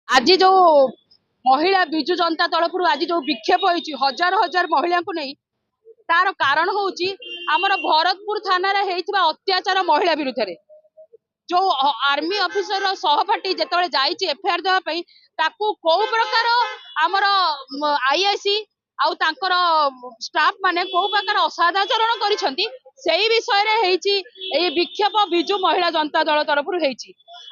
आज जो महिला विजु जनता तरफ आज जो विक्षेप होती हजार हजार महिला को नहीं तार कारण हूँ आमर भरतपुर थाना अत्याचार महिला विरुद्ध रे जो आर्मी ऑफिसर सहपाठी जिते जाइए एफआईआर देवाई ताकू कौ प्रकार आमर आईआईसी आउ तांकर स्टाफ माने कौ प्रकार असादाचरण करिसेंती सेही विषय रे विक्षेप विजु महिला जनता दल तरफ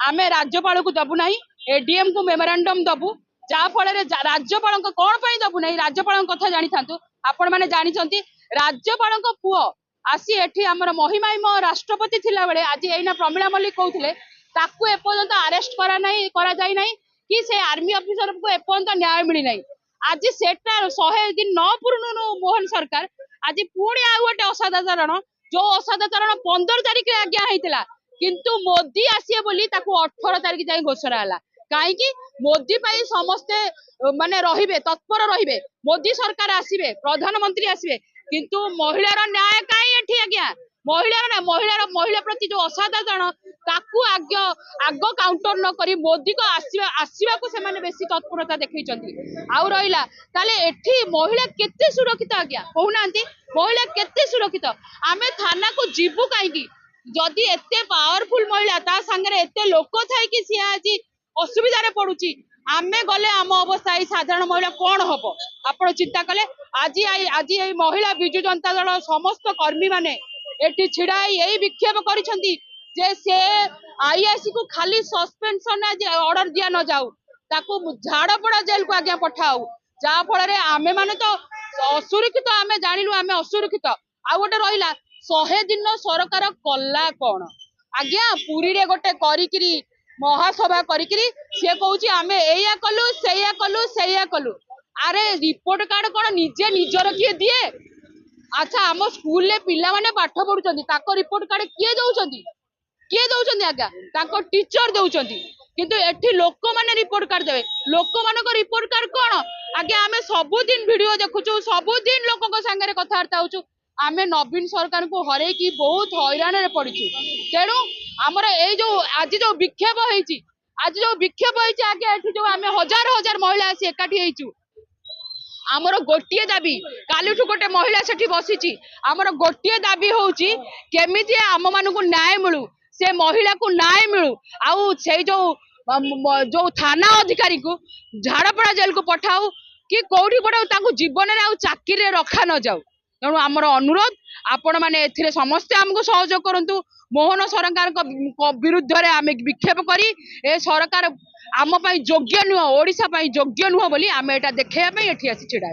आमे राज्यपाल को दबु नहीं एडीएम को मेमोरांडम दबु जाफल राज्यपाल कौन पर दबु नहीं राज्यपाल कथा जानी था आपण मैंने जानते राज्यपाल पुओ आसी एठी आमर महिमाइम राष्ट्रपति थिला बेले आज एना प्रमिला मल्लिक कहते ताकू एपर्यंत अरेस्ट करा जाई नहीं कि से आर्मी ऑफिसर को एपर्यंत न्याय मिली नहीं आज सेटा 100 दिन न पूर्ण मोहन सरकार आज पुणी आ गोटे असादाचरण जो असादाचरण 15 तारिख आज्ञा होता किंतु मोदी आसीए बोली ताकू 18 तारिख जाए घोषणा है कहीं मोदी पाई समस्ते माने रहिबे तत्पर रहिबे मोदी सरकार आसीबे प्रधानमंत्री आसीबे किंतु महिलार न्याय कहीं एठी आज्ञा महिला प्रति जो असादाचरण ताकू आग काउंटर न करी मोदी को आसीबा को से माने बेसी तत्परता देखैचंती आउ रहिला ताले एठी महिला केते सुरक्षित आज्ञा कहूनांती महिला केते सुरक्षित आमे थाना को जीवु काईकी जदि एते पावरफुल महिला ता संगे एते लोक थाई कि सी आज असुविधा पड़ुची आमे गले आम अवस्था साधारण महिला कौन हम आप चिंता कले आज आज ये महिला विजु जनता दल समस्त कर्मी माने एटी छिड़ा यही विक्षेप करिसेंती जे से आईआईसी को खाली सस्पेंशन ऑर्डर दिया न जाऊ ताकू झाड़पड़ा जेल को आज्ञा पठाऊ जहा फल आमे माने तो असुरक्षित आमे जानिलु आमे असुरक्षित आ गोटे रहिला 100 दिन सरकार कला कौन आज्ञा पुरी रे गोटे करिकिरी महासभा करिकिरी से कहूची आमे एया कलु अरे रिपोर्ट कार्ड कौन निजे निजर किए दिए अच्छा आम स्कूल ले पिला माने पाठ पढ़ुचंदी ताको रिपोर्ट कार्ड किए दउचंदी आज्ञा ताको टीचर दउचंदी किंतु एठी लोक माने रिपोर्ट कार्ड देबे लोक मानको रिपोर्ट कार्ड कौन आज्ञा आमे सबुदिन वीडियो देखुचु सबुदिन लोकक संगे कथबार्ता होचु आमे नवीन सरकार को हरे की बहुत हैरान रे पड़िछु तेणु आमर जो आज जो विक्षेप होईची आगे एठी जो आमे हजार हजार महिला आसी एकाठी हेइछु आमर गोटे दाबी कालुठू गोटे महिला सेठी बसीची आमर गोटे दाबी होउची केमिति आम मानकु न्याय मिलू से महिला को न्याय मिलू आउ से जो थाना अधिकारी को झाड़पड़ा जेल को पठाऊ कि कौटी पठाऊ ताकू जीवन में आउ चाकरी रे रखा न जाऊ तेणु आमर अनुरोध आपण मैंने एथिरे समस्ते आमको सहयोग करंतु मोहन सरकार विरुद्ध रे आमे विक्षेप करी ए सरकार आम योग्य नुह ओडिशा योग्य नुह बोली आमे एटा देखैया एठी आसी छिड़ा